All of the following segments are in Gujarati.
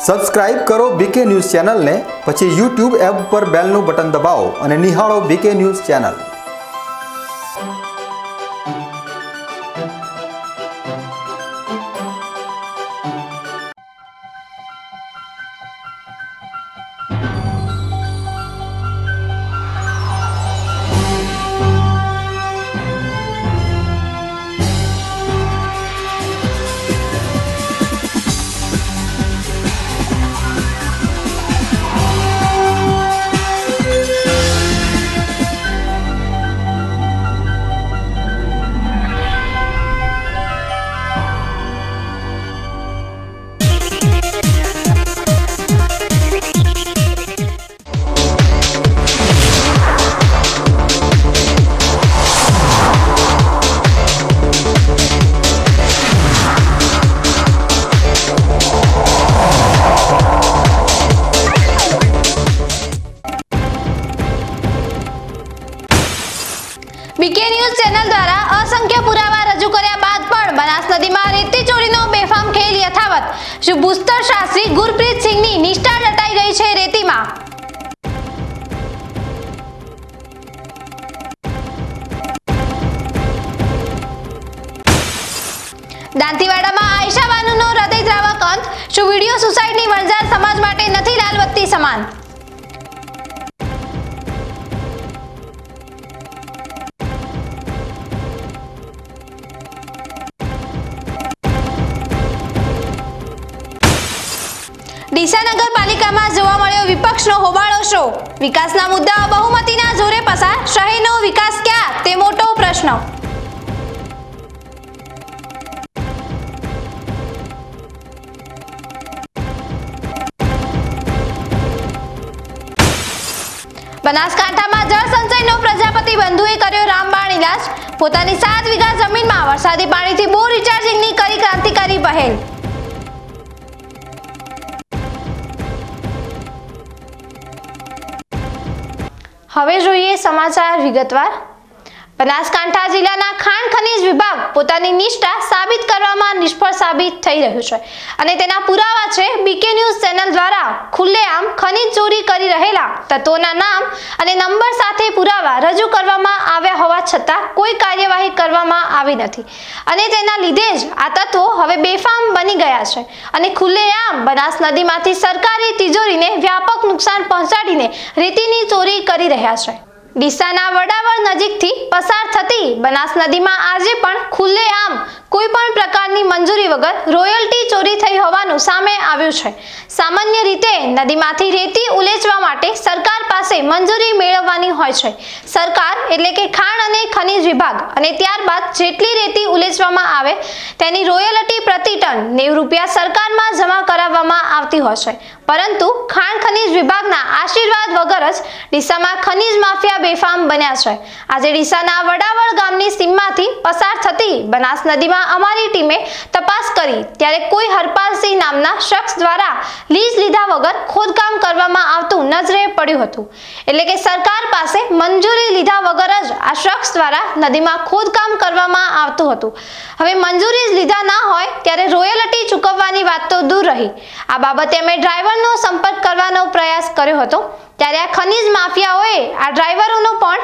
સબસ્ક્રાઇબ કરો બીકે ન્યૂઝ ચેનલને, પછી YouTube એપ પર બેલનું બટન દબાવો અને નિહાળો BK news channel. BK news channel દ્વારા અસંખ્ય પુરાવા રજૂ કર્યા બાદ પણ બનાસ નદીમાં રેતી ચોરીનો બેફામ ખેલ યથાવત। શ્રી ભૂસ્તર શાસ્ત્રી ગુરપ્રીત સિંહની નિષ્ઠા દટાઈ ગઈ છે રેતીમાં। દાંતીવાડામાં આયશા બાનુનો હૃદયદ્રાવક અંત। શું વિડીયો સુસાઇડની વણઝાર સમાજ માટે નથી લાલબત્તી સમાન? ડીસા નગરપાલિકામાં જોવા મળ્યો વિપક્ષનો હોબાળો શો। વિકાસના મુદ્દાઓ બહુમતીના જોરે પસાર, શહેરનો વિકાસ ક્યાં તે મોટો પ્રશ્ન। બનાસકાંઠામાં જળ સંચયનો પ્રજાપતિ બંધુએ કર્યો રામબાણ ઇલાજ। પોતાની 7 વીઘા જમીનમાં વરસાદી પાણીથી બોર રિચાર્જિંગની કરી ક્રાંતિકારી પહેલ। હવે જોઈએ સમાચાર વિગતવાર। બનાસકાંઠા જિલ્લાના ખાણ ખનીજ વિભાગ પોતાની નિષ્ઠા સાબિત કરવામાં નિષ્ફળ સાબિત થઈ રહ્યું છે અને તેના પુરાવા છે બીકે ન્યૂઝ ચેનલ દ્વારા ખુલ્લેઆમ ખનીજ ચોરી કરી રહેલા તત્વોના નામ અને નંબર સાથે પુરાવા રજૂ કરવામાં આવ્યા હોવા છતાં કોઈ કાર્યવાહી કરવામાં આવી નથી અને તેના લીધે જ આ તત્વો હવે બેફામ બની ગયા છે અને ખુલ્લેઆમ બનાસ નદીમાંથી સરકારી તિજોરીને વ્યાપક નુકસાન પહોંચાડીને રેતીની ચોરી કરી રહ્યા છે। ડીસાના વડાવળ નજીકથી પસાર થતી બનાસ નદીમાં આજે પણ ખુલ્લેઆમ કોઈ પણ પ્રકારની મંજૂરી વગર રોયલ્ટી ચોરી થઈ હોવાનું સામે આવ્યું છે। સામાન્ય રીતે નદીમાંથી રેતી ઉલેચવા માટે સરકાર પાસે મંજૂરી મેળવવાની હોય છે। સરકાર એટલે કે ખાણ અને ખનીજ વિભાગ અને ત્યારબાદ જેટલી રેતી ઉલેચવામાં આવે તેની રોયલ્ટી પ્રતિ ટન 90 રૂપિયા સરકારમાં જમા કરાવવામાં આવતી હોય છે, પરંતુ ખાણ ખનીજ વિભાગના આશીર્વાદ વગર જ ડીસામાં ખનીજ માફિયા બેફામ બન્યા છે। આજે ડીસાના વડાવળ ગામની સીમમાંથી પસાર થતી બનાસ નદીમાં અમારી ટીમે તપાસ કરી ત્યારે કોઈ હરપાલસિંહ નામના શખ્સ દ્વારા લીઝ લીધા વગર ખોદકામ કરવામાં આવતું નજરે પડ્યું હતું। એટલે કે સરકાર પાસે મંજૂરી લીધા વગર જ આ શખ્સ દ્વારા નદીમાં ખોદકામ કરવામાં આવતું હતું। હવે મંજૂરી લીધા ના હોય ત્યારે રોયલ્ટી ચૂકવવાની વાત તો દૂર રહી। આ બાબતે અમે ડ્રાઈવરનો સંપર્ક કરવાનો પ્રયાસ કર્યો હતો ત્યારે આ ખનીજ માફિયાઓએ આ ડ્રાઈવરોનો પણ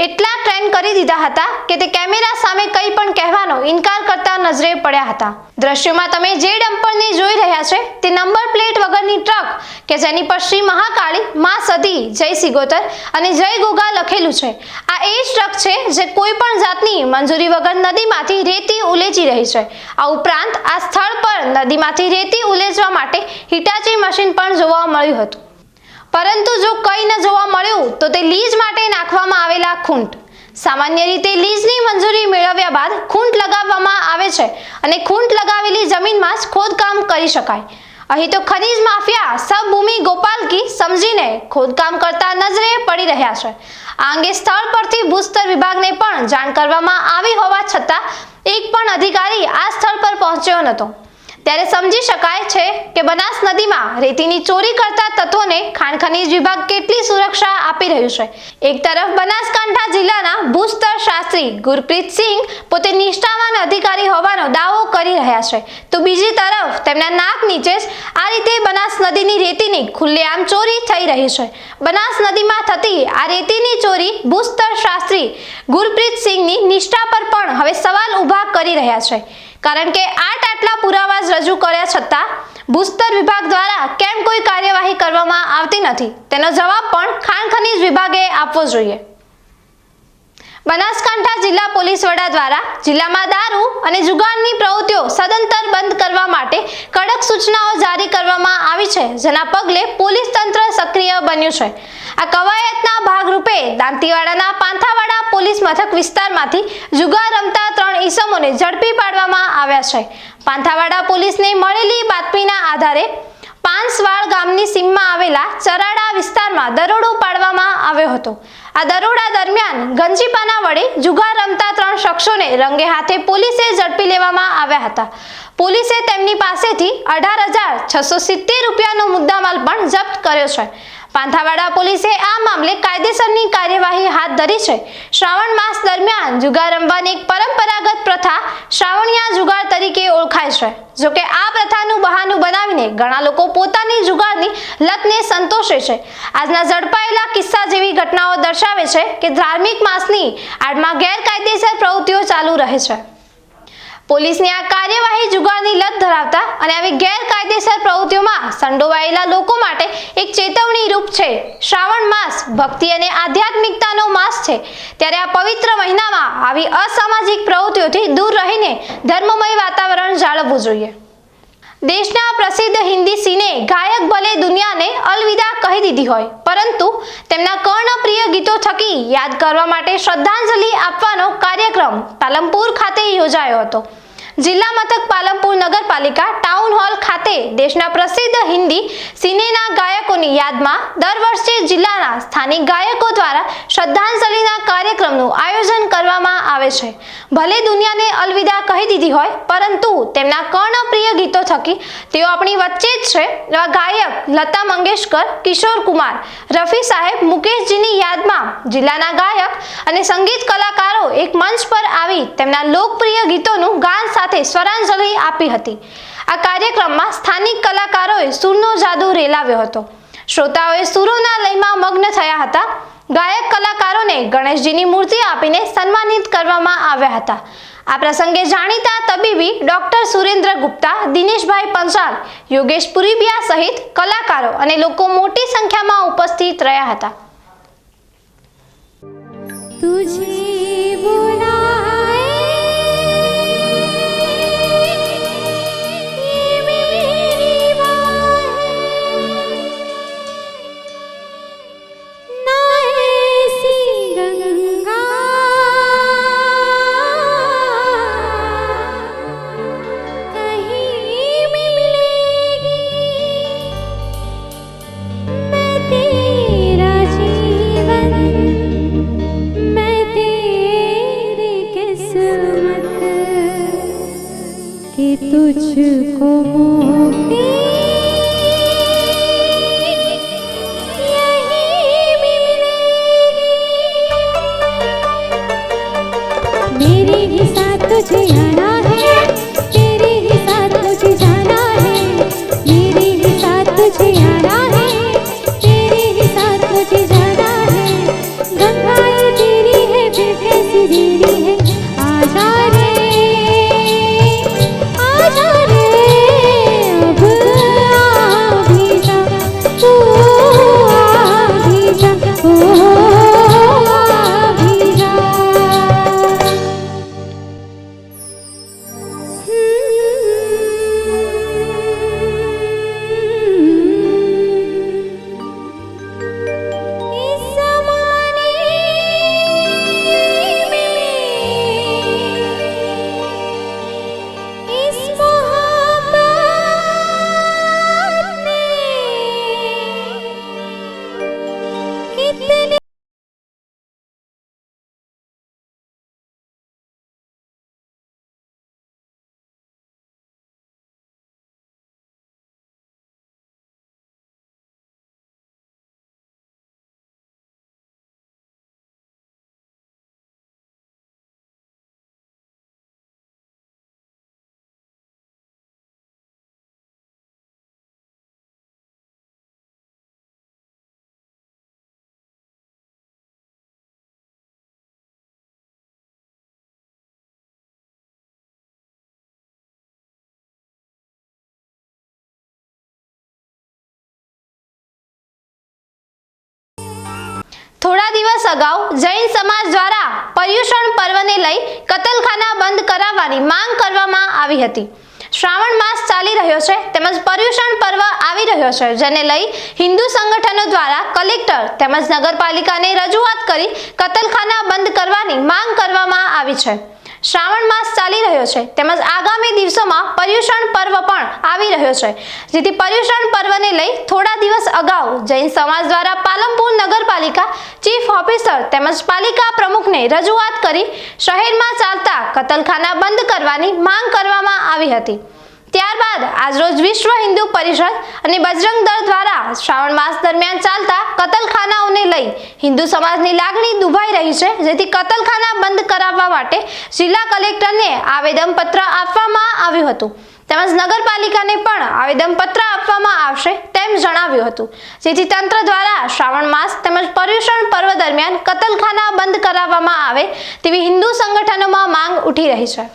એટલા ટ્રેન કરી દીધા હતા કે તે કેમેરા સામે કંઈ પણ કહેવાનો ઇનકાર કરતા નજરે પડ્યા હતા। દ્રશ્યોમાં તમે જે ડમ્પરને જોઈ રહ્યા છે તે નંબર પ્લેટ વગરની ટ્રક કે જેની પર શ્રી મહાકાળી, માં સતી, જય સિગોતર અને જય ગોગા લખેલું છે, આ એ જ ટ્રક છે જે કોઈ પણ જાતની મંજૂરી વગર નદીમાંથી રેતી ઉલેચી રહી છે। આ ઉપરાંત આ સ્થળ પર નદીમાંથી રેતી ઉલેચવા માટે હિટાચી મશીન પણ જોવા મળ્યું હતું, પરંતુ જો કંઈ ન જોવા મળ્યું તો તે લીઝ માટે નાખવામાં આવેલા ખૂંટ। સામાન્ય રીતે લીઝની મંજૂરી મેળવ્યા બાદ ખૂંટ લગાવવામાં આવે છે અને ખૂંટ લગાવેલી જમીનમાં જ ખોદકામ કરી શકાય। અહીં તો ખનીજ માફિયા સબભૂમિ ગોપાલકી સમજીને ખોદકામ કરતા નજરે પડી રહ્યા છે। આ અંગે સ્થળ પરથી ભૂસ્તર વિભાગને પણ જાણ કરવામાં આવી હોવા છતાં એક પણ અધિકારી આ સ્થળ પર પહોંચ્યો નહોતો। ત્યારે સમજી શકાય છે કે બનાસ નદીમાં રેતીની ચોરી કરતા તત્વોને ખાણ ખનીજ વિભાગ કેટલી સુરક્ષા આપી રહ્યું છે। એક તરફ બનાસકાંઠા જિલ્લાના ભૂસ્તર શાસ્ત્રી ગુરપ્રીતસિંહ પોતે નિષ્ઠાવાન અધિકારી હોવાનો દાવો કરી રહ્યા છે, તો બીજી તરફ તેમના નાક નીચે જ આ રીતે બનાસ નદીની રેતીની ખુલ્લેઆમ ચોરી થઈ રહી છે। બનાસ નદીમાં થતી આ રેતીની ચોરી ભૂસ્તર શાસ્ત્રી ગુરપ્રીતસિંહની નિષ્ઠા પર પણ હવે સવાલ ઊભા કરી રહ્યા છે, કારણ કે આટલા પુરાવા રજૂ કર્યા છતાં ભૂસ્તર વિભાગ દ્વારા કેમ કોઈ કાર્યવાહી કરવામાં આવતી નથી, તેનો જવાબ પણ ખાણ ખનીજ વિભાગે આપવો જોઈએ। બનાસકાંઠા જિલ્લા પોલીસ વડા દ્વારા જિલ્લામાં દારૂ અને જુગારની પ્રવૃત્તિઓ સદંતર બંધ કરવા માટે કડક સૂચનાઓ જારી કરવામાં આવી છે, જેના પગલે પોલીસ તંત્ર સક્રિય બન્યું છે। આ કવાયતના ભાગરૂપે દાંતીવાડાના પાંથાવાડા પોલીસ મથક વિસ્તારમાંથી જુગાર રમતા 3 ઈસમોને ઝડપી પાડવામાં આવ્યા છે। પાંથાવાડા પોલીસને મળેલી બાતમીના આધારે પાંસવાડ ગામની સીમમાં આવેલા ચરાડા વિસ્તારમાં દરોડો પાડવામાં આવ્યો હતો। આ દરોડા દરમિયાન ગંજીપાના વડે જુગાર રમતા 3 શખ્સોને રંગે હાથે પોલીસે ઝડપી લેવામાં આવ્યા હતા। પોલીસે તેમની પાસેથી 18,670 રૂપિયાનો મુદ્દામાલ પણ જપ્ત કર્યો છે। પાંથાવાડા પોલીસે આ મામલે કાયદેસરની કાર્યવાહી હાથ ધરી છે। શ્રાવણ માસ દરમિયાન જુગાર રમવાની એક પરંપરાગત પ્રથા શ્રાવણિયા જુગાર તરીકે ઓળખાય છે। જોકે આ પ્રથાનું બહાનું બનાવીને ઘણા લોકો પોતાની જુગારની લતને સંતોષે છે। આજના ઝડપાયેલા કિસ્સા જેવી ઘટનાઓ દર્શાવે છે કે ધાર્મિક માસની આડમાં ગેરકાયદેસર પ્રવૃત્તિઓ ચાલુ રહે છે। પોલીસની આ કાર્યવાહી જુગારની લત ધરાવતા અને આવી ગેરકાયદેસર પ્રવૃત્તિઓમાં સંડોવાયેલા લોકો માટે એક ચેતવણી રૂપ છે। શ્રાવણ માસ ભક્તિ અને આધ્યાત્મિકતાનો માસ છે, ત્યારે આ પવિત્ર મહિનામાં આવી અસામાજિક પ્રવૃત્તિઓથી દૂર રહીને ધર્મમય વાતાવરણ જાળવવું જોઈએ। દેશના પ્રસિદ્ધ હિન્દી સિને ગાયક ભલે દુનિયાને અલવિદા કહી દીધી હોય, પરંતુ તેમના કર્ણપ્રિય ગીતો થકી યાદ કરવા માટે શ્રદ્ધાંજલિ આપવાનો કાર્યક્રમ પાલનપુર ખાતે યોજાયો હતો। જિલ્લા મથક પાલનપુર નગરપાલિકા ટાઉન હોલ ખાતે દેશના પ્રસિદ્ધ હિન્દી સિનેના ગાયકોની યાદમાં દર વર્ષે જિલ્લાના સ્થાનિક ગાયકો દ્વારા શ્રદ્ધાંજલિના કાર્યક્રમનું આયોજન કરવામાં આવે છે। ભલે દુનિયાને અલવિદા કહી દીધી હોય, પરંતુ તેમના કર્ણપ્રિય ગીતો થકી તેઓ આપણી વચ્ચે જ છે એવા ગાયક લતા મંગેશકર, કિશોર કુમાર, રફી સાહેબ, મુકેશજીની યાદમાં જિલ્લાના ગાયક અને સંગીત કલાકારો એક મંચ પર આવી તેમના લોકપ્રિય ગીતોનું ગાન સાથે સ્વરાંજલિ આપી હતી। આ કાર્યક્રમમાં સ્થાનિક કલાકારોએ સૂરનો જાદુ રેલાવ્યો હતો। શ્રોતાઓએ સૂરોના લયમાં મગ્ન થયા હતા। ગાયક કલાકારોને ગણેશજીની મૂર્તિ આપીને સન્માનિત કરવામાં આવ્યા હતા। આ પ્રસંગે જાણીતા તબીબી ડોક્ટર સુરેન્દ્ર ગુપ્તા, દિનેશભાઈ પંચાલ, યોગેશ પુરીબિયા સહિત કલાકારો અને લોકો મોટી સંખ્યામાં ઉપસ્થિત રહ્યા હતા। तुझको मुक्ति यहीं मिलेगी। मेरे ही साथ तुझे आना है, तेरे ही साथ मुझे जाना है। मेरे ही साथ तुझे आना है, तेरे ही साथ मुझे जाना है। गंगा ये तेरी है, फिर कैसी देरी है, आजा रे, आजा रे अब। થોડા દિવસ અગાઉ જૈન સમાજ દ્વારા પર્યુષણ પર્વને લઈ કતલખાના બંધ કરાવવાની માંગ કરવામાં આવી હતી। શ્રાવણ માસ ચાલી રહ્યો છે તેમજ પર્યુષણ પર્વ આવી રહ્યો છે, જેને લઈ હિન્દુ સંગઠનો દ્વારા કલેક્ટર તેમજ નગરપાલિકાને રજૂઆત કરી કતલખાના બંધ કરવાની માંગ કરવામાં આવી છે। શ્રાવણ માસ ચાલી રહ્યો છે તેમજ આગામી દિવસોમાં પર્યુષણ પર્વ પણ આવી રહ્યો છે, જેથી પર્યુષણ પર્વને લઈ થોડા દિવસ અગાઉ જૈન સમાજ દ્વારા પાલનપુર નગરપાલિકા ચીફ ઓફિસર તેમજ પાલિકા પ્રમુખને રજૂઆત કરી શહેરમાં ચાલતા કતલખાના બંધ કરવાની માંગ કરવામાં આવી હતી। ત્યારબાદ આજરોજ વિશ્વ હિન્દુ પરિષદ અને બજરંગ દળ દ્વારા શ્રાવણ માસ દરમિયાન ચાલતા કતલખાનાઓને લઈ હિન્દુ સમાજની લાગણી દુભાઈ રહી છે, જેથી કતલખાના બંધ કરાવવા માટે જિલ્લા કલેક્ટરને આવેદનપત્ર આપવામાં આવ્યું હતું તેમજ નગરપાલિકાને પણ આવેદનપત્ર આપવામાં આવશે તેમ જણાવ્યું હતું, જેથી તંત્ર દ્વારા શ્રાવણ માસ તેમજ પર્યુષણ પર્વ દરમિયાન કતલખાના બંધ કરાવવામાં આવે તેવી હિન્દુ સંગઠનોમાં માંગ ઉઠી રહી છે।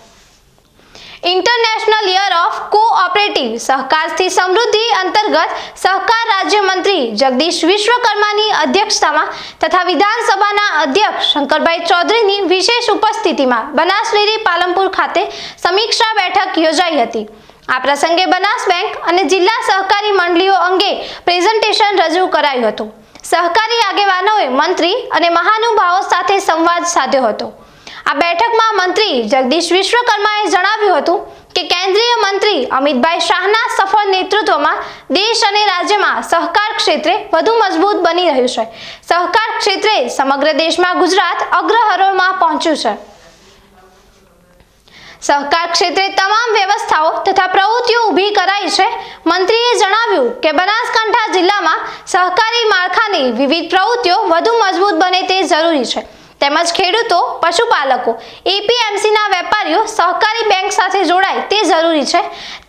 ઇન્ટરનેશનલ યર ઓફ કોઓપરેટિવ સહકારથી સમૃદ્ધિ અંતર્ગત સહકાર રાજ્યમંત્રી જગદીશ વિશ્વકર્માની અધ્યક્ષતામાં તથા વિધાનસભાના અધ્યક્ષ શંકરભાઈ ચૌધરીની વિશેષ ઉપસ્થિતિમાં બનાસ ડેરી પાલનપુર ખાતે સમીક્ષા બેઠક યોજાઈ હતી। આ પ્રસંગે બનાસ બેંક અને જિલ્લા સહકારી મંડળીઓ અંગે પ્રેઝન્ટેશન રજૂ કરાયું હતું। સહકારી આગેવાનોએ મંત્રી અને મહાનુભાવો સાથે સંવાદ સાધ્યો હતો। આ બેઠકમાં મંત્રી જગદીશ વિશ્વકર્માએ જણાવ્યું હતું કે કેન્દ્રીય મંત્રી અમિતભાઈ શાહના સફળ નેતૃત્વમાં દેશ અને રાજ્યમાં સહકાર ક્ષેત્રે વધુ મજબૂત બની રહ્યું છે। સહકાર ક્ષેત્રે સમગ્ર દેશમાં ગુજરાત અગ્રહરોળમાં પહોંચ્યું છે। સહકાર ક્ષેત્રે તમામ વ્યવસ્થાઓ તથા પ્રવૃત્તિઓ ઊભી કરાઈ છે। મંત્રીએ જણાવ્યું કે બનાસકાંઠા જિલ્લામાં સહકારી માળખાની વિવિધ પ્રવૃત્તિઓ વધુ મજબૂત બને તે જરૂરી છે, તેમજ ખેડૂતો, પશુપાલકો, એપીએમસીના વેપારીઓ સહકારી બેંક સાથે જોડાય તે જરૂરી છે,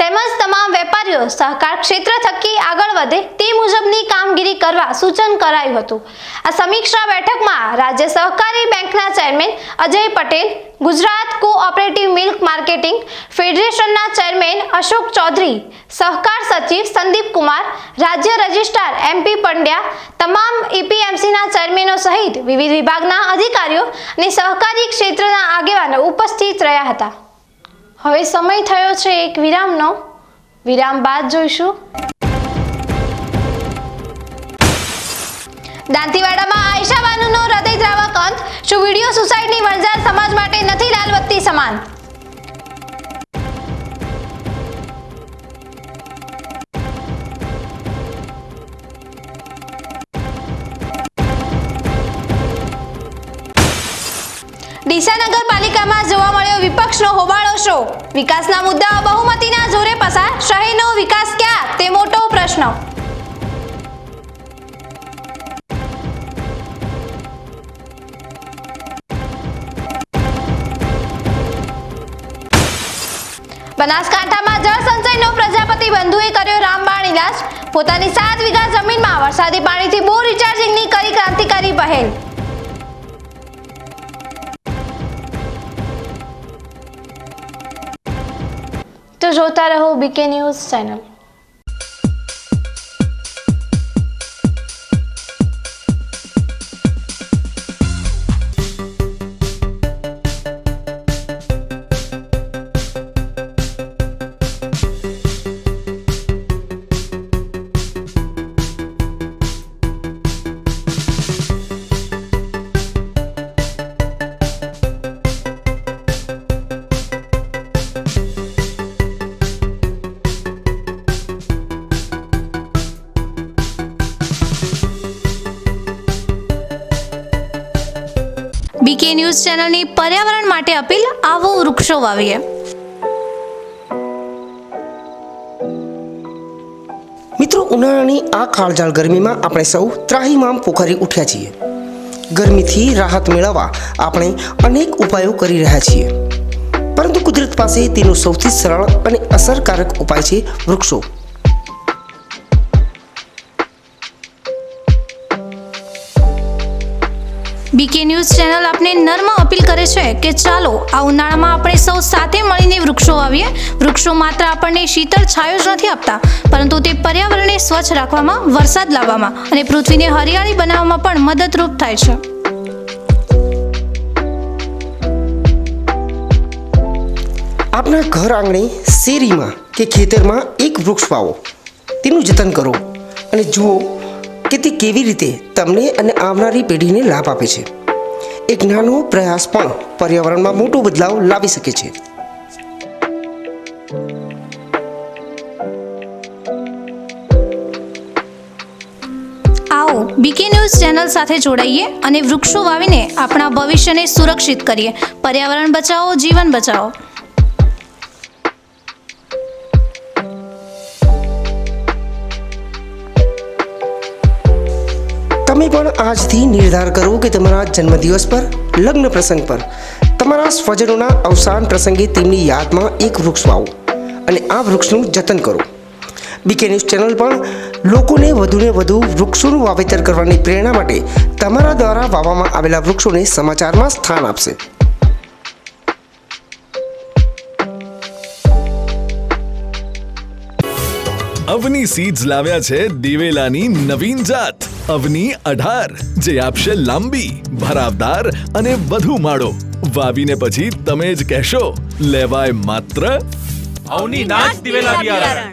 તેમજ તમામ વેપારીઓ સહકાર ક્ષેત્ર થકી આગળ વધે તે મુજબની કામગીરી કરવા સૂચન કરાયું હતું। આ સમીક્ષા બેઠકમાં રાજ્ય સહકારી બેંકના chairman Ajay Patel, Gujarat cooperative milk marketing ફેડરેશનના ચેરમેન અશોક ચૌધરી, સહકાર સચિવ સંદીપ કુમાર, રાજ્ય રજિસ્ટ્રાર એમપી પંડ્યા, તમામ એપીએમસીના ચેરમેનો સહિત વિવિધ વિભાગના અધિકારીઓ અને સહકારી ક્ષેત્રના આગેવાનો ઉપસ્થિત રહ્યા હતા। હવે સમય થયો છે એક વિરામનો। વિરામ બાદ જોઈશું દાંતીવાડામાં આયશા બાનુનો હૃદયદ્રાવક અંત। શું વિડીયો સુસાઇડની વણઝાર સમાજ માટે નથી લાલબત્તી સમાન? ડીસા નગરપાલિકામાં જોવા મળ્યો વિપક્ષનો હોબાળો શો। વિકાસના મુદ્દાઓ બહુમતીના જોરે પસાર, શહેરનો વિકાસ ક્યાં તે મોટો પ્રશ્ન। બનાસકાંઠામાં જળ સંચયનો પ્રજાપતિ બંધુએ કર્યો રામબાણ ઇલાજ। પોતાની 7 વીઘા જમીનમાં વરસાદી પાણીથી બોર રિચાર્જિંગની કરી ક્રાંતિકારી પહેલ। તો જોતા રહો BK news channel. BK news ચેનલની પર્યાવરણ માટે અપીલ, આવો વૃક્ષો વાવીએ। મિત્રો, ઉનાળાની આ કાળઝાળ ગરમીમાં આપણે સૌ ત્રાહિમામ પોકારી ઉઠ્યા છીએ। ગરમીથી રાહત મેળવવા આપણે અનેક ઉપાયો કરી રહ્યા છીએ, પરંતુ કુદરત પાસે તેનો સૌથી સરળ અને અસરકારક ઉપાય છે વૃક્ષો। બીકે ન્યૂઝ ચેનલ આપને નર્મ અપીલ કરે છે કે ચાલો આ ઉનાળામાં આપણે સૌ સાથે મળીને વૃક્ષો વાવીએ. વૃક્ષો માત્ર આપણને શીતળ છાયો જ નથી આપતા, પરંતુ તે પર્યાવરણને સ્વચ્છ રાખવામાં, વરસાદ લાવવામાં અને પૃથ્વીને હરિયાળી બનાવવામાં પણ મદદરૂપ થાય છે. આપના ઘર આંગણે, શેરીમાં કે ખેતરમાં એક વૃક્ષ વાવો, તેનું જતન કરો અને જુઓ કે તે કેવી રીતે તમને અને આવનારી પેઢીને લાભ આપે છે. એક નાનો પ્રયાસ પણ પર્યાવરણમાં મોટો બદલાવ લાવી શકે છે. આવો બીકે ન્યૂઝ ચેનલ સાથે જોડાઈએ અને વૃક્ષો વાવીને આપણા ભવિષ્યને સુરક્ષિત કરીએ. પર્યાવરણ બચાવો, જીવન બચાવો. તમે પણ આજથી નિર્ધાર કરો કે તમારા જન્મદિવસ પર, લગ્ન પ્રસંગ પર, તમારા સ્વજનોના અવસાન પ્રસંગે તેમની યાદમાં એક વૃક્ષ વાવો અને આ વૃક્ષનું જતન કરો. બીકે ન્યૂઝ ચેનલ પણ લોકોને વધુને વધુ વૃક્ષોનું વાવેતર કરવાની પ્રેરણા માટે તમારા દ્વારા વાવવામાં આવેલા વૃક્ષોને સમાચારમાં સ્થાન આપશે. અવની સીડ્સ લાવ્યા છે દિવેલાની નવીન જાત અવની 18, જે આપશે લાંબી, ભરાવદાર અને વધુ માળો. વાવીને પછી તમે જ કહેશો, લેવાય માત્ર અવની નાચ દિવેલા બિયારણ.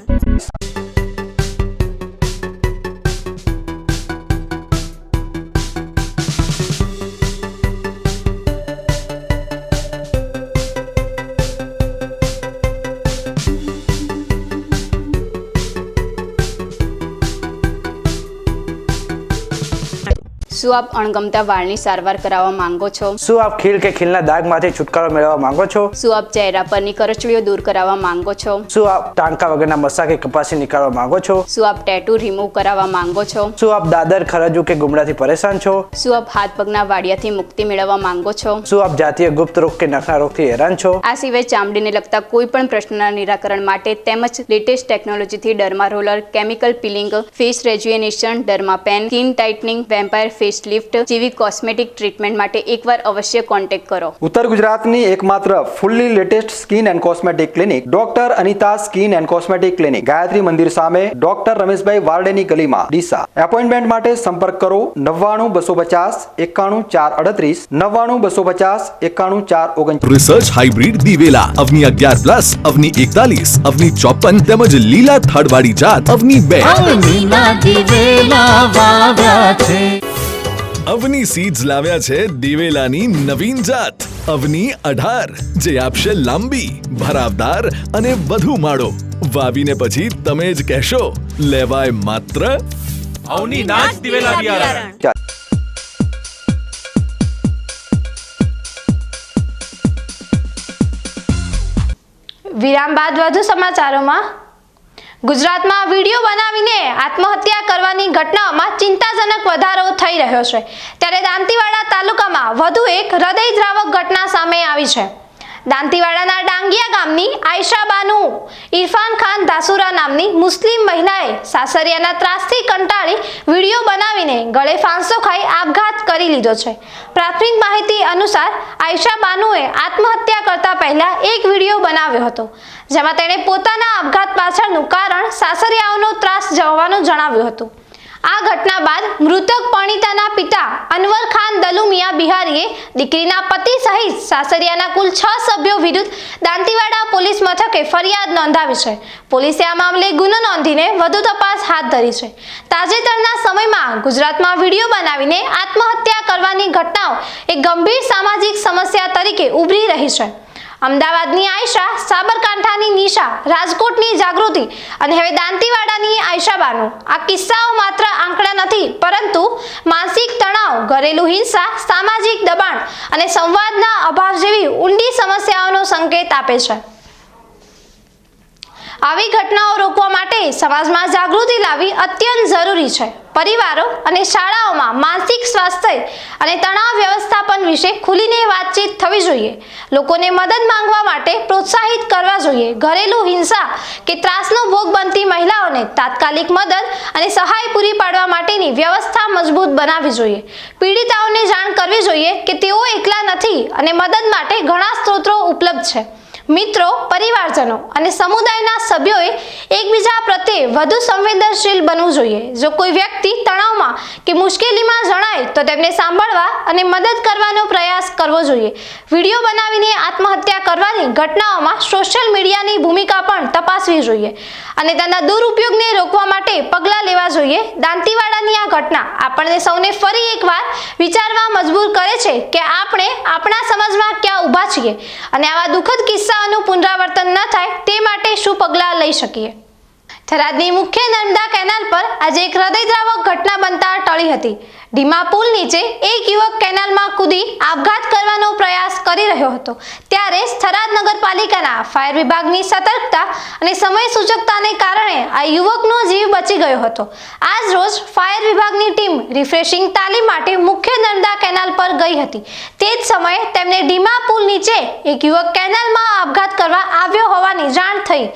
શું આપ અણગમતા વાળની સારવાર કરાવવા માંગો છો? શું આપ ખીલ કે ખીલના દાગમાંથી છુટકારો મેળવવા માંગો છો? શું આપ ચહેરા પરની કરચલીઓ દૂર કરાવવા માંગો છો? શું આપ ટાંકા વગરના મસા કે કપાસી નીકાળવા માંગો છો? શું આપ ટેટુ રિમૂવ કરાવવા માંગો છો? શું આપ દાદર, ખરજુ કે ગુમડાથી પરેશાન છો? શું આપ હાથ પગના વાડિયાથી મુક્તિ મેળવવા માંગો છો? શું આપ જાતીય ગુપ્ત રોગ કે નખના રોગથી હેરાન છો? આ સિવાય ચામડીને લગતા કોઈ પણ પ્રશ્નના નિરાકરણ માટે તેમજ લેટેસ્ટ ટેકનોલોજીથી derma roller, chemical peeling, face rejuvenation, derma pen, skin tightening, vampire face lift જેવી કોસ્મેટિક ટ્રીટમેન્ટ માટે એકવાર અવશ્ય કોન્ટેક્ટ કરો. ઉત્તર ગુજરાતની એકમાત્ર fully latest skin and cosmetic clinic doctor Anita skin and cosmetic clinic, Gayatri Mandir સામે, ડોક્ટર રમેશભાઈ વારડેની ગલીમાં, ડીસા. એપોઇન્ટમેન્ટ માટે સંપર્ક કરો 99 250 91 438, 99 250 91 439. રિસર્ચ હાઇબ્રિડ દિવેલા અવની 11+, અવની 41, અવની 54 તેમજ લીલા થડવાળી જાત અવની 2. અવની સીડ્સ લાવ્યા છે દિવેલાની નવીન જાત અવની 18, જે આપશે લાંબી, ભરાવદાર અને વધુ માળો. વાવીને પછી તમે જ કહેશો, લેવાય માત્ર અવની નાચ દિવેલા બિયારણ. વિરામ બાદ વધુ સમાચારોમાં. ગુજરાતમાં વિડીયો બનાવીને આત્મહત્યા કરવાની ઘટનાઓમાં ચિંતાજનક વધારો થઈ રહ્યો છે. ત્યારે દાંતીવાડા તાલુકામાં વધુ એક હૃદયદ્રાવક ઘટના સામે આવી છે. દાંતીવાડાના ડાંગિયા ગામની આયશા બાનુ ઇરફાન ખાન દાસુરા નામની મુસ્લિમ મહિલાએ સાસરિયાના ત્રાસથી કંટાળી વિડીયો બનાવીને ગળે ફાંસો ખાઈ આપઘાત કરી લીધો છે. પ્રાથમિક માહિતી અનુસાર આયશા બાનુએ આત્મહત્યા કરતા પહેલા એક વિડીયો બનાવ્યો હતો, જેમાં તેણે પોતાના આપઘાત પાછળનું કારણ સાસરિયાઓનો ત્રાસ હોવાનું જણાવ્યું હતું. આ ઘટના બાદ મૃતક પરણિતાના પિતા અનવર ખાન દલુમિયા બિહારીએ દીકરીના પતિ સહિત સાસરિયાના કુલ 6 સભ્યો વિરુદ્ધ દાંતીવાડા પોલીસ મથકે ફરિયાદ નોંધાવી છે. પોલીસે આ મામલે ગુનો નોંધીને વધુ તપાસ હાથ ધરી છે. તાજેતરના સમયમાં ગુજરાતમાં વિડીયો બનાવીને આત્મહત્યા કરવાની ઘટનાઓ એક ગંભીર સામાજિક સમસ્યા તરીકે ઉભરી રહી છે. અમદાવાદની આયશા, સાબરકાંઠાની નિશા, રાજકોટની જાગૃતિ અને હવે દાંતીવાડાની આયશા બાનુ. આ કિસ્સાઓ માત્ર આંકડા નથી, પરંતુ માનસિક તણાવ, ઘરેલું હિંસા, સામાજિક દબાણ અને સંવાદના અભાવ જેવી ઊંડી સમસ્યાઓનો સંકેત આપે છે. આવી ઘટનાઓ રોકવા માટે સમાજમાં જાગૃતિ લાવવી અત્યંત જરૂરી છે. પરિવારો અને શાળાઓમાં માનસિક સ્વાસ્થ્ય અને તણાવ વ્યવસ્થાપન વિશે ખુલીને વાતચીત થવી જોઈએ. લોકોને મદદ માંગવા માટે પ્રોત્સાહિત કરવા જોઈએ. ઘરેલું હિંસા કે ત્રાસનો ભોગ બનતી મહિલાઓને તાત્કાલિક મદદ અને સહાય પૂરી પાડવા માટેની વ્યવસ્થા મજબૂત બનાવવી જોઈએ. પીડિતાઓને જાણ કરવી જોઈએ કે તેઓ એકલા નથી અને મદદ માટે ઘણા સ્ત્રોતો ઉપલબ્ધ છે. મિત્રો, પરિવારજનો અને સમુદાયના સભ્યોએ એકબીજા પ્રત્યે વધુ સંવેદનશીલ બનવું જોઈએ. જો કોઈ વ્યક્તિ તણાવમાં કે મુશ્કેલીમાં જણાય તો તેમને સાંભળવા અને મદદ કરવાનો પ્રયાસ કરવો જોઈએ. વિડીયો બનાવીને આત્મહત્યા કરવાની ઘટનાઓમાં સોશિયલ મીડિયાની ભૂમિકા પણ તપાસવી જોઈએ અને તેના દુરુપયોગને રોકવા માટે પગલાં લેવા જોઈએ. દાંતીવાડાની આ ઘટના આપણને સૌને ફરી એકવાર વિચારવા મજબૂર કરે છે કે આપણે આપણા સમાજમાં ક્યાં ઊભા છીએ અને આવા દુઃખદ કિસ્સાઓનું પુનરાવર્તન ન થાય તે માટે શું પગલાં લઈ શકીએ. થરાદની મુખ્ય નર્મદા કેનાલ પર આજે એક હૃદયદ્રાવક ઘટના બનતા ટળી હતી. ઢીમા પુલ નીચે એક યુવક કેનાલમાં કૂદી આપઘાત કરવાનો પ્રયાસ કરી રહ્યો હતો ત્યારે થરાદ નગરપાલિકાના ફાયર વિભાગની સતર્કતા અને સમય સૂચકતાને કારણે આ યુવકનો જીવ બચી ગયો હતો. આજ રોજ ફાયર વિભાગની ટીમ રિફ્રેશિંગ તાલીમ માટે મુખ્ય નર્મદા કેનાલ પર ગઈ હતી. તે જ સમયે તેમને ઢીમા પુલ નીચે એક યુવક કેનાલમાં આપઘાત કરવા આવ્યો હોવાની જાણ થઈ.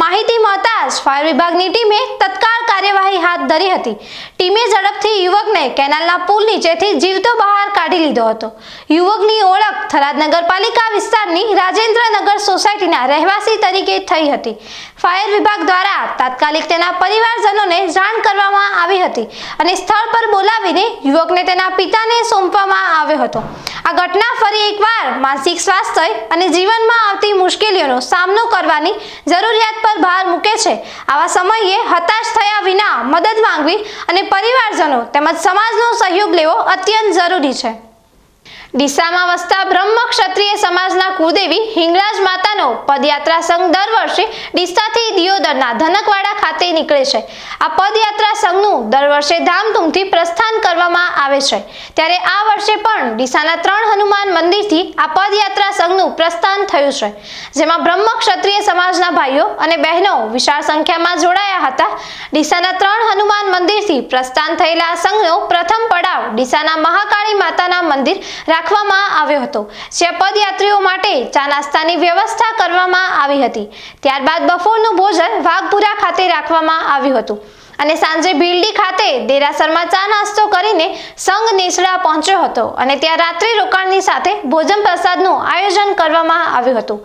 માહિતી મળતા જ ફાયર વિભાગની ટીમે તત્કાળ કાર્યવાહી હાથ ધરી હતી. ટીમે ઝડપથી યુવકને કેનાલના પુલ નીચેથી જીવતો બહાર કાઢી લીધો હતો. યુવકની ઓળખ થરાદ નગરપાલિકા વિસ્તારની રાજેન્દ્રનગર સોસાયટીના રહેવાસી તરીકે થઈ હતી. ફાયર વિભાગ દ્વારા તાત્કાલિક તેના પરિવારજનોને જાણ કરવામાં આવી હતી અને સ્થળ પર બોલાવીને યુવકને તેના પિતાને સોંપવામાં આવ્યો હતો. આ ઘટના ફરી એકવાર માનસિક સ્વાસ્થ્ય અને જીવનમાં આવતી મુશ્કેલીઓનો સામનો કરવાની જરૂરિયાત પર ભાર મૂકે છે. આવા સમયે હતાશ થયા વિના મદદ માંગવી અને પરિવારજનો તેમજ સમાજનો સહયોગ લેવો અત્યંત જરૂરી છે. ડીસામાં વસતા બ્રહ્મ ક્ષત્રિય સમાજના કુળદેવી હિંગળાજ માતાનો પદયાત્રા સંઘ દર વર્ષે ડીસાથી દિયોદરના ધનકવાડા ખાતે નીકળે છે. આ પદયાત્રા સંઘનું દર વર્ષે ધામધૂમથી પ્રસ્થાન કરવામાં આવે છે. ત્યારે આ વર્ષે પણ ડીસાના 3 હનુમાન મંદિરથી આ પદયાત્રા સંઘનું પ્રસ્થાન થયું છે, જેમાં બ્રહ્મ ક્ષત્રિય સમાજના ભાઈઓ અને બહેનો વિશાળ સંખ્યામાં જોડાયા હતા. ડીસાના 3 હનુમાન મંદિરથી પ્રસ્થાન થયેલા આ સંઘનો પ્રથમ પડાવ ડીસાના મહાકાળી માતાના મંદિર રાખવામાં આવ્યો હતો, જ્યાં પદયાત્રીઓ માટે ચા નાસ્તાની વ્યવસ્થા કરવામાં આવી હતી. ત્યારબાદ બપોરનું ભોજન વાઘપુરા ખાતે રાખવામાં આવ્યું હતું અને સાંજે ભીલડી ખાતે દેરાસરમાં ચા નાસ્તો કરીને સંઘ નેસડા પહોંચ્યો હતો અને ત્યાં રાત્રિ રોકાણની સાથે ભોજન પ્રસાદનું આયોજન કરવામાં આવ્યું હતું.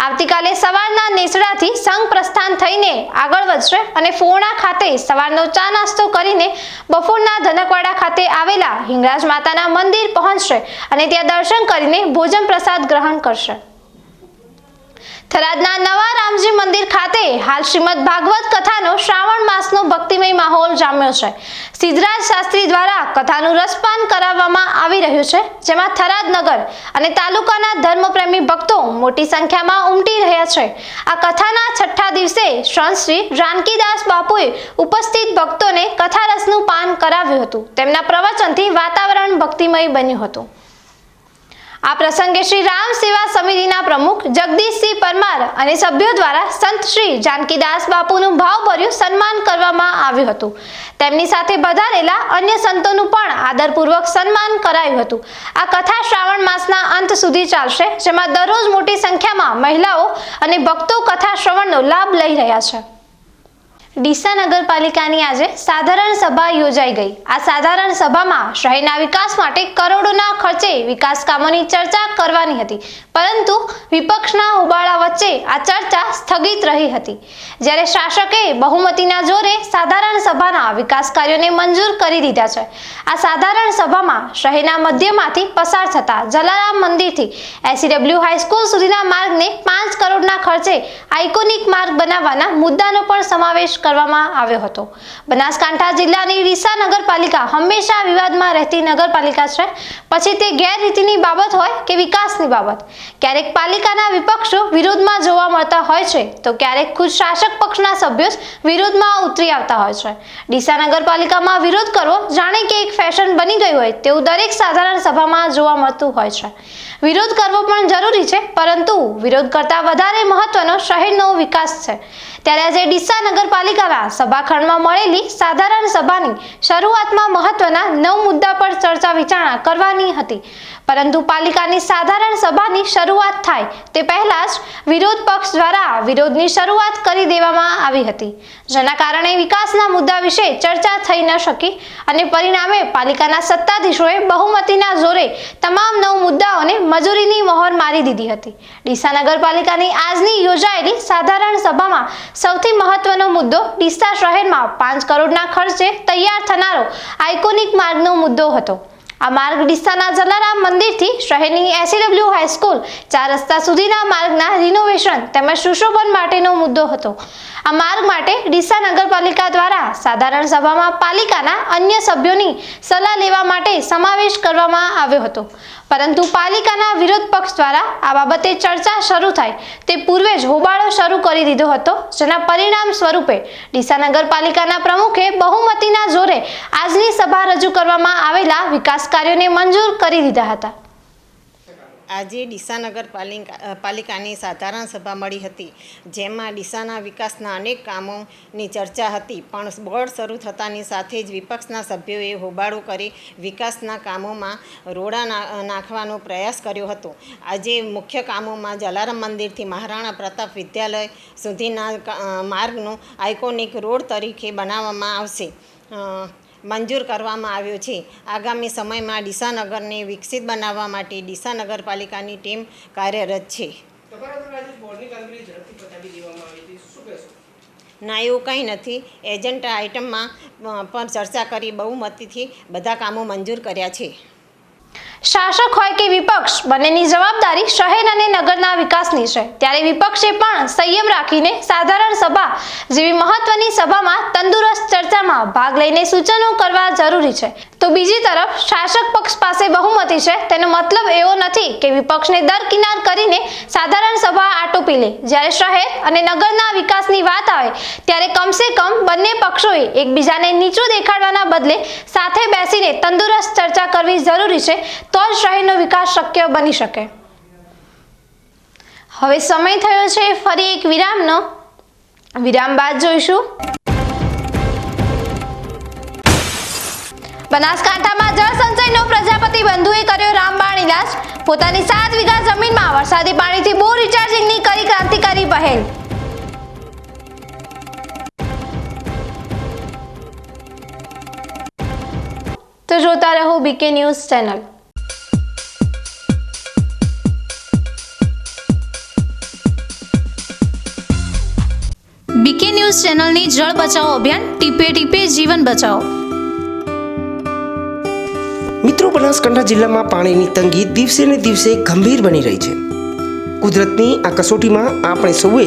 આવતીકાલે સવારના નેસડાથી સંઘ પ્રસ્થાન થઈને આગળ વધશે અને ફોરણા ખાતે સવારનો ચા નાસ્તો કરીને બપોરના ધનકવાડા ખાતે આવેલા હિંગળાજ માતાના મંદિર પહોંચશે અને ત્યાં દર્શન કરીને ભોજન પ્રસાદ ગ્રહણ કરશે. થરાદના નવા રામજી મંદિર ખાતે હાલ શ્રીમદ ભાગવત કથાનો શ્રાવણ માસનો ભક્તિમય માહોલ જામ્યો છે. સિદ્ધરાજ શાસ્ત્રી દ્વારા કથાનું રસપાન કરાવવામાં આવી રહ્યું છે, જેમાં થરાદ નગર અને તાલુકાના ધર્મપ્રેમી ભક્તો મોટી સંખ્યામાં ઉમટી રહ્યા છે. આ કથાના 6થા દિવસે સંત શ્રી જાનકીદાસ બાપુએ ઉપસ્થિત ભક્તોને કથા રસનું પાન કરાવ્યું હતું. તેમના પ્રવચનથી વાતાવરણ ભક્તિમય બન્યું હતું. આ પ્રસંગે શ્રી રામ સેવા સમિતિના પ્રમુખ જગદીશસિંહ પરમાર અને સભ્યો દ્વારા સંત શ્રી જાનકીદાસ બાપુનું ભાવભર્યું સન્માન કરવામાં આવ્યું હતું. તેમની સાથે પધારેલા અન્ય સંતોનું પણ આદરપૂર્વક સન્માન કરાયું હતું. આ કથા શ્રાવણ માસના અંત સુધી ચાલશે, જેમાં દરરોજ મોટી સંખ્યામાં મહિલાઓ અને ભક્તો કથા શ્રવણનો લાભ લઈ રહ્યા છે. ડીસા નગરપાલિકાની આજે સાધારણ સભા યોજાઈ ગઈ. આ સાધારણ સભામાં શહેરના વિકાસ માટે કરોડોના ખર્ચે વિકાસ કામોની ચર્ચા કરવાની હતી, પરંતુ વિપક્ષના હોબાળા વચ્ચે આ ચર્ચા સ્થગિત રહી હતી. જ્યારે શાસકે બહુમતીના જોરે સાધારણ સભાના વિકાસ કાર્યોને મંજૂર કરી દીધા છે. આ સાધારણ સભામાં શહેરના મધ્યમાંથી પસાર થતા જલારામ મંદિરથી SCW હાઈસ્કૂલ સુધીના માર્ગને 5 કરોડના ખર્ચે આઇકોનિક માર્ગ બનાવવાના મુદ્દાનો પણ સમાવેશ કરવામાં આવ્યો હતો. બનાસકાંઠા જિલ્લાની ડીસા નગરપાલિકા હંમેશા વિવાદમાં રહેતી નગરપાલિકા છે, પછી તે ગેરરીતિની બાબત હોય કે વિકાસની બાબત. ક્યારેક પાલિકાના વિપક્ષો વિરોધમાં જોવા મળતા હોય છે, તો ક્યારેક ખુદ શાસક પક્ષના સભ્યો વિરોધમાં ઉતરી આવતા હોય છે. ડીસા નગરપાલિકામાં વિરોધ કરવો જાણે કે એક ફેશન બની ગઈ હોય તેવું દરેક સાધારણ સભામાં જોવા મળતું હોય છે. વિરોધ કરવો પણ જરૂરી છે, પરંતુ વિરોધ કરતા વધારે મહત્વનો શહેરનો વિકાસ છે. ત્યારે આજે ડીસા નગરપાલિકાના સભાખંડમાં મળેલી સાધારણ સભાની શરૂઆતમાં મહત્વના 9 મુદ્દા પર ચર્ચા વિચારણા કરવાની હતી, પરંતુ પાલિકાની સાધારણ સભાની શરૂઆત થાય તે પહેલા જ વિરોધ પક્ષ દ્વારા વિરોધની શરૂઆત કરી દેવામાં આવી હતી, જેના કારણે વિકાસના મુદ્દા વિશે ચર્ચા થઈ ન શકી અને પરિણામે પાલિકાના સત્તાધીશોએ બહુમતીના જોરે તમામ 9 મુદ્દાઓને મંજૂરીની મહોર મારી દીધી હતી. ડીસા નગરપાલિકાની આજની યોજાયેલી સાધારણ સભામાં સૌથી મહત્વનો મુદ્દો ડીસા શહેરમાં 5 કરોડના ખર્ચે તૈયાર થનારો આઇકોનિક માર્ગનો મુદ્દો હતો. આ માર્ગ ડીસાના જલારામ મંદિરથી શહેરની SCW હાઈસ્કૂલ 4 રસ્તા સુધીના માર્ગના રિનોવેશન તેમજ સુશોભન માટેનો મુદ્દો હતો. આ માર્ગ માટે ડીસા નગરપાલિકા દ્વારા સાધારણ સભામાં પાલિકાના અન્ય સભ્યોની સલાહ લેવા માટે સમાવેશ કરવામાં આવ્યો હતો, પરંતુ પાલિકાના વિરોધ પક્ષ દ્વારા આ બાબતે ચર્ચા શરૂ થાય તે પૂર્વે જ હોબાળો શરૂ કરી દીધો હતો, જેના પરિણામ સ્વરૂપે ડીસા નગરપાલિકાના પ્રમુખે બહુમતીના જોરે આજની સભા રજૂ કરવામાં આવેલા વિકાસ કાર્યોને મંજૂર કરી દીધા હતા. આજે ડીસા નગરપાલિકાની સાધારણ સભા મળી હતી, જેમાં ડીસાના વિકાસના અનેક કામોની ચર્ચા હતી, પણ બોર્ડ શરૂ થતાની સાથે જ વિપક્ષના સભ્યોએ હોબાળો કરી વિકાસના કામોમાં રોડા નાખવાનો પ્રયાસ કર્યો હતો. આજે મુખ્ય કામોમાં જલારામ મંદિરથી મહારાણા પ્રતાપ વિદ્યાલય સુધીના માર્ગનો આઇકોનિક રોડ તરીકે બનાવવામાં આવશે મંજૂર કરવામાં આવ્યો છે. આગામી સમયમાં ડીસા નગરને વિકસિત બનાવવા માટે ડીસા નગરપાલિકાની ટીમ કાર્યરત છે. ના, એવું કંઈ નથી. એજન્ડા આઇટમમાં પર ચર્ચા કરી બહુમતીથી બધા કામો મંજૂર કર્યા છે. શાસક હોય કે વિપક્ષ, બંનેની જવાબદારી શહેર અને નગરના વિકાસની છે, ત્યારે વિપક્ષે પણ સંયમ રાખીને સાધારણ સભા જેવી મહત્વની સભામાં તંદુરસ્ત ચર્ચામાં ભાગ લઈને સૂચનો કરવા જરૂરી છે. તો બીજી તરફ શાસક પક્ષ પાસે બહુમતી છે તેનો મતલબ એવો નથી કે વિપક્ષને દરકિનાર કરીને સાધારણ સભા આટોપી લે. જ્યારે શહેર અને નગરના વિકાસની વાત આવે ત્યારે કમસે કમ બંને પક્ષોએ એકબીજાને નીચું દેખાડવાના બદલે સાથે બેસીને તંદુરસ્ત ચર્ચા કરવી જરૂરી છે, તો જ શહેરનો વિકાસ શક્ય બની શકે. હવે સમય થયો છે ફરી એક વિરામનો. વિરામ બાદ જોઈશું બનાસકાંઠામાં જળ સંચયનો પ્રજાપતિ બંધુએ કર્યો રામબાણ ઇલાજ. પોતાની 7 વીઘા જમીનમાં વરસાદી પાણીથી બોર રિચાર્જિંગની કરી ક્રાંતિકારી પહેલ. તો જોતા રહો BK news channel. BK news ચેનલની જળ બચાવો અભિયાન ટીપે ટીપે જીવન બચાવો. મિત્રો, બનાસકાંઠા જિલ્લામાં પાણીની તંગી દિવસે ને દિવસે ગંભીર બની રહી છે. કુદરતની આ કસોટીમાં આપણે સૌએ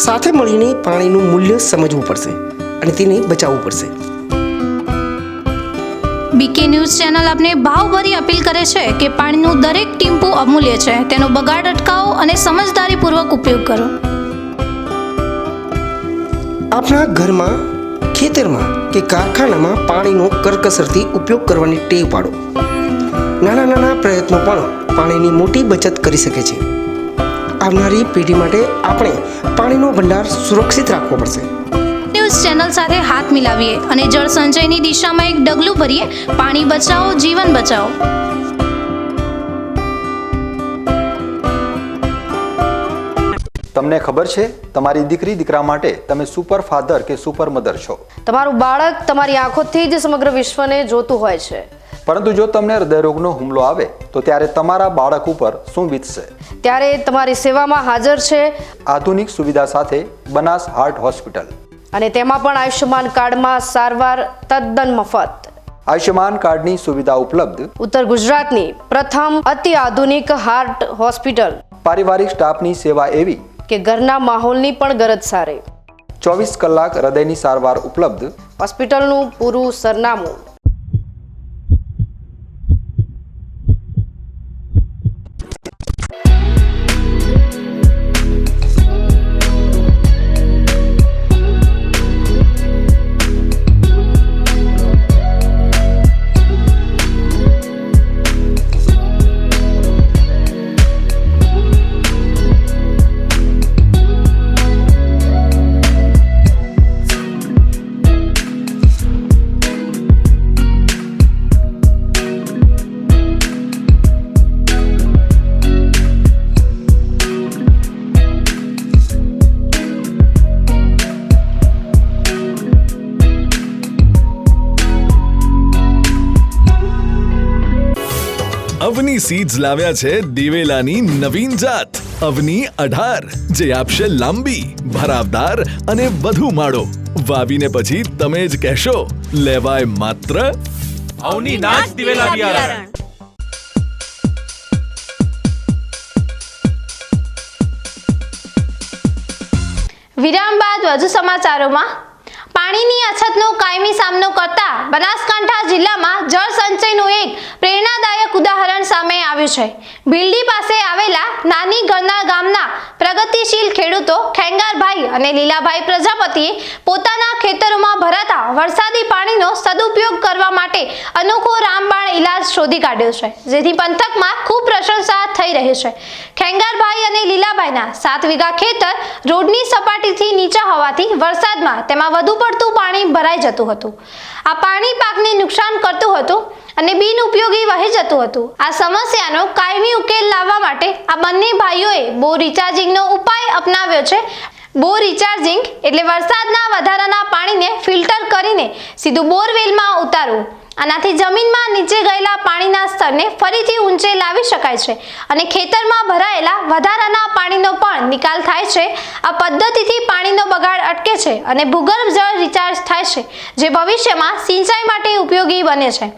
સાથે મળીને પાણીનું મૂલ્ય સમજવું પડશે અને તેને બચાવવું પડશે. BK ન્યૂઝ ચેનલ આપને ભાવભરી અપીલ કરે છે કે પાણીનું દરેક ટીમ્પુ અમૂલ્ય છે, તેનો બગાડ અટકાવો અને સમજદારીપૂર્વક ઉપયોગ કરો. આપણા ઘરમાં, ખેતરમાં કે કારખાનામાં પાણીનો કરકસરથી ઉપયોગ કરવાની ટેવ પાડો. નાના નાના પ્રયત્નો પણ પાણીની મોટી બચત કરી શકે છે. આવનારી પેઢી માટે આપણે પાણીનો ભંડાર સુરક્ષિત રાખવો પડશે. ન્યૂઝ ચેનલ સાથે હાથ મિલાવીએ અને જળ સંચયની દિશામાં એક ડગલું ભરીએ. પાણી બચાવો, જીવન બચાવો. તમને ખબર છે તમારી દીકરી દીકરા માટે તમે સુપર ફાધર કે સુપર મધર છો. તમારું બાળક તમારી આંખોથી જ સમગ્ર વિશ્વને જોતું હોય છે, પરંતુ જો તમને હૃદયરોગનો હુમલો આવે તો ત્યારે તમારા બાળક ઉપર શું વીતશે? ત્યારે તમારી સેવામાં હાજર છે આધુનિક સુવિધા સાથે બનાસ હાર્ટ હોસ્પિટલ, અને તેમાં પણ આયુષ્યમાન કાર્ડમાં સારવાર તદ્દન મફત. આયુષ્યમાન કાર્ડની સુવિધા ઉપલબ્ધ. ઉત્તર ગુજરાતની પ્રથમ અતિ આધુનિક હાર્ટ હોસ્પિટલ. પારિવારિક સ્ટાફની સેવા એવી કે ઘરના માહોલની પણ ગરજ સારી. 24 કલાક હૃદયની સારવાર ઉપલબ્ધ. હોસ્પિટલનું પૂરું સરનામું અવની સીડ્સ લાવ્યા છે દિવેલાની નવીન જાત અવની 18, જે આપશે લાંબી, ભરાવદાર અને વધુ માળો. વાવીને પછી તમે જ કહેશો, લેવાય માત્ર અવની નાચ દિવેલા બિયારણ. વિરામ બાદ વધુ સમાચારોમાં. પાણીની અછતનો કાયમી સામનો કરતા બનાસકાંઠા જિલ્લામાં જળ સંચયનું એક પ્રેરણાદાયક ઉદાહરણ સામે આવ્યું છે. ભીલડી પાસે આવેલા નાની ગરનાળ ગામના પ્રગતિશીલ ખેડૂતો ખેંગારભાઈ અને લીલાભાઈ પ્રજાપતિએ પોતાના ખેતરોમાં ભરાતા વરસાદી પાણીનો સદુપયોગ કરવા માટે અનોખો રામબાણ ઇલાજ શોધી કાઢ્યો છે, જેથી પંથકમાં ખૂબ પ્રશંસા થઈ રહી છે. ખેંગારભાઈ અને લીલાભાઈના 7 વીઘા ખેતર રોડની સપાટીથી નીચા હોવાથી વરસાદમાં તેમાં વધુ પડતું પાણી ભરાઈ જતું હતું. આ પાણી પાકને નુકસાન કરતું હતું અને બિનઉપયોગી વહી જતું હતું. આ સમસ્યાનો કાયમી ઉકેલ લાવવા માટે આ બંને ભાઈઓએ બોર રિચાર્જિંગનો ઉપાય અપનાવ્યો છે. બોર રિચાર્જિંગ એટલે વરસાદના વધારાના પાણીને ફિલ્ટર કરીને સીધું બોરવેલમાં ઉતારવું. આનાથી જમીનમાં નીચે ગયેલા પાણીના સ્તરને ફરીથી ઊંચે લાવી શકાય છે અને ખેતરમાં ભરાયેલા વધારાના પાણીનો પણ નિકાલ થાય છે. આ પદ્ધતિથી પાણીનો બગાડ અટકે છે અને ભૂગર્ભ જળ રિચાર્જ થાય છે, જે ભવિષ્યમાં સિંચાઈ માટે ઉપયોગી બને છે.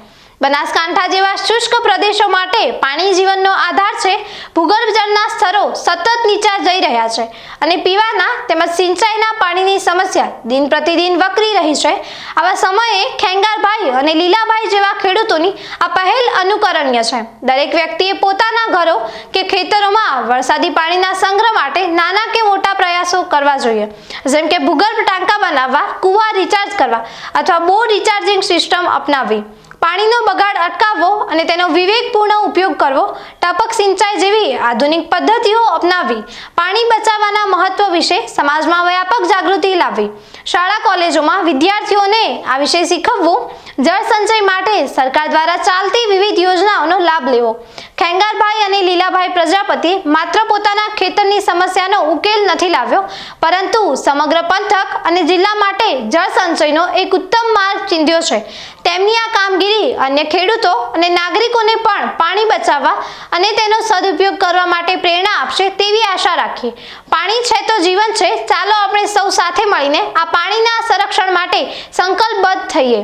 બનાસકાંઠા જેવા શુષ્ક પ્રદેશો માટે પાણી જીવનનો આધાર છે. ભૂગર્ભ જળના સ્તરો સતત નીચા જઈ રહ્યા છે અને પીવાના તેમજ સિંચાઈના પાણીની સમસ્યા દિન પ્રતિદિન વકરી રહી છે. આવા સમયે ખેંગારભાઈ અને લીલાભાઈ જેવા ખેડૂતોની આ પહેલ અનુકરણીય છે. દરેક વ્યક્તિએ પોતાના ઘરો કે ખેતરોમાં વરસાદી પાણીના સંગ્રહ માટે નાના કે મોટા પ્રયાસો કરવા જોઈએ, જેમ કે ભૂગર્ભ ટાંકા બનાવવા, કુવા રિચાર્જ કરવા અથવા બોર રિચાર્જિંગ સિસ્ટમ અપનાવવી. પાણીનો બગાડ અટકાવવો અને તેનો વિવેકપૂર્ણ ઉપયોગ કરવો, ટપક સિંચાઈ જેવી આધુનિક પદ્ધતિઓ અપનાવવી, પાણી બચાવવાના મહત્વ વિશે સમાજમાં વ્યાપક જાગૃતિ લાવવી, શાળા કોલેજોમાં વિદ્યાર્થીઓને આ વિશે શીખવવું, જળ સંચય માટે સરકાર દ્વારા ચાલતી વિવિધ યોજનાઓનો લાભ લેવો. ખેંગારભાઈ અને લીલાભાઈ પ્રજાપતિએ માત્ર પોતાના ખેતરની સમસ્યાનો ઉકેલ નથી લાવ્યો, પરંતુ સમગ્ર પંથક અને જિલ્લા માટે જળ સંચયનો એક ઉત્તમ માર્ગ ચીંધ્યો છે. તેમની આ કામગીરી અન્ય ખેડૂતો અને નાગરિકોને પણ પાણી બચાવવા અને તેનો સદુપયોગ કરવા માટે પ્રેરણા આપશે તેવી આશા રાખીએ. પાણી છે તો જીવન છે. ચાલો આપણે સૌ સાથે મળીને આ પાણીના સંરક્ષણ માટે સંકલ્પબદ્ધ થઈએ.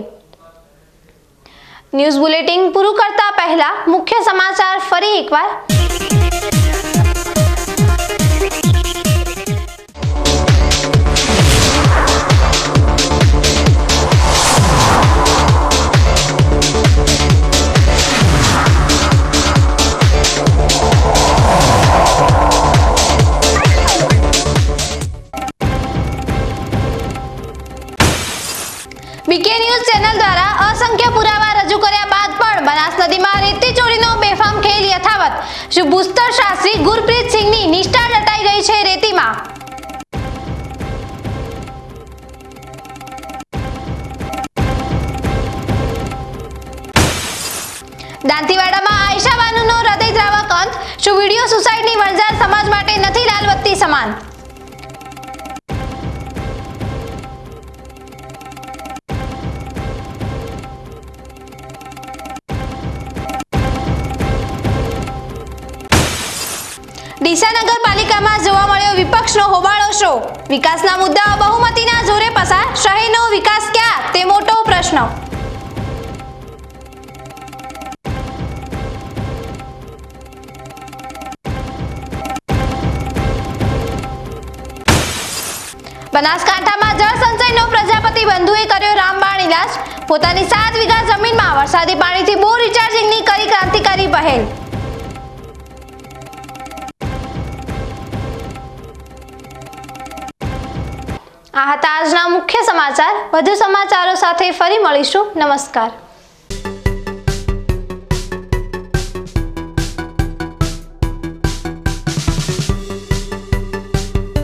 ન્યૂઝ બુલેટિન પૂરું કરતા પહેલા મુખ્ય સમાચાર ફરી એકવાર. બીકે ન્યૂઝ ચેનલ દ્વારા અસંખ્ય પુરાવા રજૂ કર્યા બાદ પણ બનાસ નદીમાં રેતી ચોરીનો બેફામ ખેલ યથાવત. શું ભૂસ્તર શાસ્ત્રી ગુરપ્રીત સિંહની નિષ્ઠા દટાઈ ગઈ છે રેતીમાં? દાંતીવાડામાં આયશા બાનુનો હૃદયદ્રાવક અંત. શું વિડીયો સુસાઇડની વણઝાર સમાજ માટે નથી લાલબત્તી સમાન? ડીસા નગરપાલિકામાં જોવા મળ્યો વિપક્ષનો હોબાળો શો. વિકાસના મુદ્દાઓ બહુમતીના જોરે પસાર. શહેરનો વિકાસ ક્યાં તે મોટો પ્રશ્ન. બનાસકાંઠામાં જળ સંચયનો પ્રજાપતિ બંધુએ કર્યો રામબાણ ઇલાજ. પોતાની 7 વીઘા જમીનમાં વરસાદી પાણીથી બોર રિચાર્જિંગની કરી ક્રાંતિકારી પહેલ. આ હતા આજના મુખ્ય સમાચાર. વધુ સમાચારો સાથે ફરી મળીશું. નમસ્કાર.